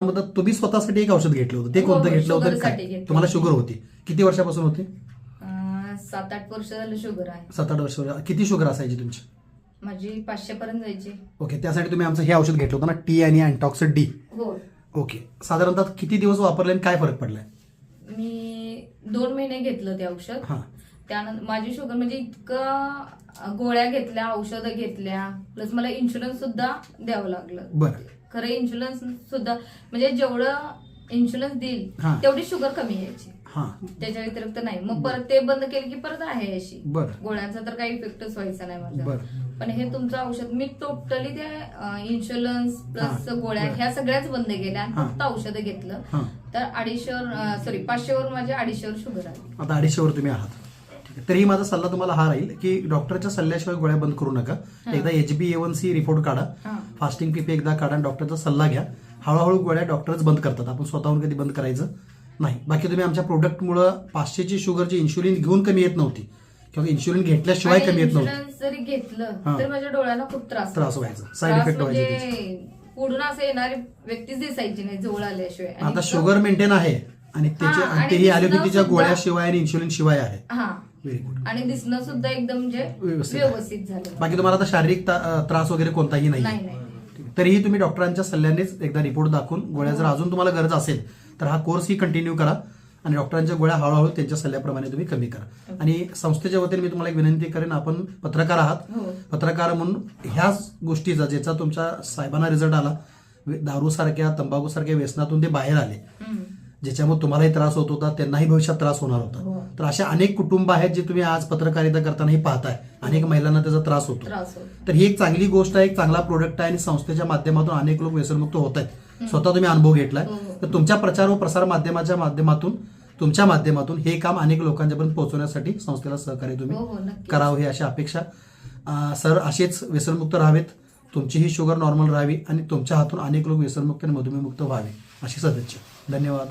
मग तुम्ही स्वतःसाठी एक औषध घेतलं होतं, ते हो, कोणतं हो, घेतलं होतं? शुगरसाठी काय घेतलं. तुम्हाला शुगर होती? किती वर्षापासून होती? 7-8 वर्ष झालं शुगर आहे. 7-8 वर्ष. किती शुगर असायची तुमची? माझी 500 पर्यंत जायची. ओके, त्यासाठी तुम्ही आमचं हे औषध घेतलं होतं ना, टी आणि अँटॉक्सिड डी. हो, ओके, साधारणतः किती दिवस वापरले आणि काय फरक पडलाय? मी 2 महिने घेतलं ते औषध. हां, त्यानंतर माझी शुगर म्हणजे इतकं गोळ्या घेतल्या, औषधं घेतल्या, प्लस मला इन्शुरन्स सुद्धा द्यावं लागलं. बरं. खरं इन्शुरन्स सुद्धा म्हणजे जेवढं इन्शुरन्स देईल हां. तेवढी शुगर कमी यायची, हां, त्याच्या व्यतिरिक्त नाही. मग परत ते बंद केलं की परत आहे अशी. बरं गोळ्यांचा तर काही इफेक्टच व्हायचा नाही माझा. बरं. पण हे तुमचं औषध मी टोटली त्या इन्शुरन्स प्लस हां, गोळ्या बरं. ह्या सगळ्याच बंद केल्या आणि हां. फक्त औषधं घेतलं. हां, तर 500 वर माझ्या 250 वर शुगर आली. आता 250 वर तुम्ही आहात. ठीक आहे. तरीही माझा सल्ला तुम्हाला हा राहील की डॉक्टरच्या सल्ल्याशिवाय गोळ्या बंद करू नका. हां. एकदा HbA1c रिपोर्ट काढा, हां. फास्टिंग पीपी एकदा काढा, डॉक्टरचा सल्ला घ्या. हळूहळू गोळ्या डॉक्टरच बंद करतात, आपण स्वतःहून कधी बंद करायचं नाही. बाकी तुम्ही आमच्या प्रोडक्टमुळं 500ची शुगरची इन्शुलिन घेऊन कमी येत नव्हती किंवा इन्शुलिन घेतल्याशिवाय कमी येत नव्हती. इन्शुरन्स जरी घेतलं हां. तर माझ्या डोळ्याला खूप त्रास व्हायचा, साईड इफेक्ट व्हायचे त्याचे. म्हणजे पुढून असं येणारी व्यक्तीच दिसायची नाही जवळ आल्याशिवाय. आणि आता इतकं- शुगर मेंटेन आहे आणि त्याची हां, आणि तेही दिसणं ॲलोपॅथीच्या सुद्धा- गोळ्याशिवाय आणि इन्शुलिन शिवाय आहे. हा, व्हेरी गुड. आणि दिसणं सुद्धा एकदम म्हणजे व्यवस्थित आहे. व्यवस्थित झालं. बाकी तुम्हाला आता शारीरिक त्रास वगैरे कोणताही नाही. नाही नाही. तरीही तुम्ही डॉक्टरांच्या सल्ल्यानेच एकदा रिपोर्ट दाखवून गोळ्या जर अजून तुम्हाला गरज असेल तर हा कोर्स ही कंटिन्यू करा आणि डॉक्टरांच्या गोळ्या हळूहळू त्यांच्या सल्ल्याप्रमाणे तुम्ही कमी करा. आणि संस्थेच्या वतीने मी तुम्हाला एक विनंती करेन, आपण पत्रकार आहात, हो. पत्रकार म्हणून ह्याच गोष्टीचा ज्याचा तुमच्या साहेबांना रिझल्ट आला, दारूसारख्या तंबाखूसारख्या व्यसनातून ते बाहेर आले, हम्म. ज्याच्यामुळे तुम्हालाही त्रास होत होता, त्यांनाही भविष्यात त्रास होणार होता. हो. तर अशा अनेक कुटुंब आहेत जे तुम्ही आज पत्रकारिता करतानाही पाहताय, अनेक महिलांना त्याचा त्रास होतो. त्रास होतो. तर ही एक चांगली गोष्ट आहे, एक चांगला प्रोडक्ट आहे आणि संस्थेच्या माध्यमातून अनेक लोक व्यसनमुक्त होत आहेत. स्वतः तुम्ही अनुभव घेतलाय. हो. तर तुमच्या प्रचार व प्रसार माध्यमाच्या माध्यमातून, तुमच्या माध्यमातून हे काम अनेक लोकांच्यापर्यंत पोहोचवण्यासाठी संस्थेला सहकार्य तुम्ही हो, हो, नक्कीच. करावं ही अशी अपेक्षा. सर असेच व्यसनमुक्त राहावेत, तुमचीही शुगर नॉर्मल राहावी आणि तुमच्या हातून अनेक लोक व्यसनमुक्त आणि मधुमेहमुक्त व्हावे अशी सदिच्छा. धन्यवाद.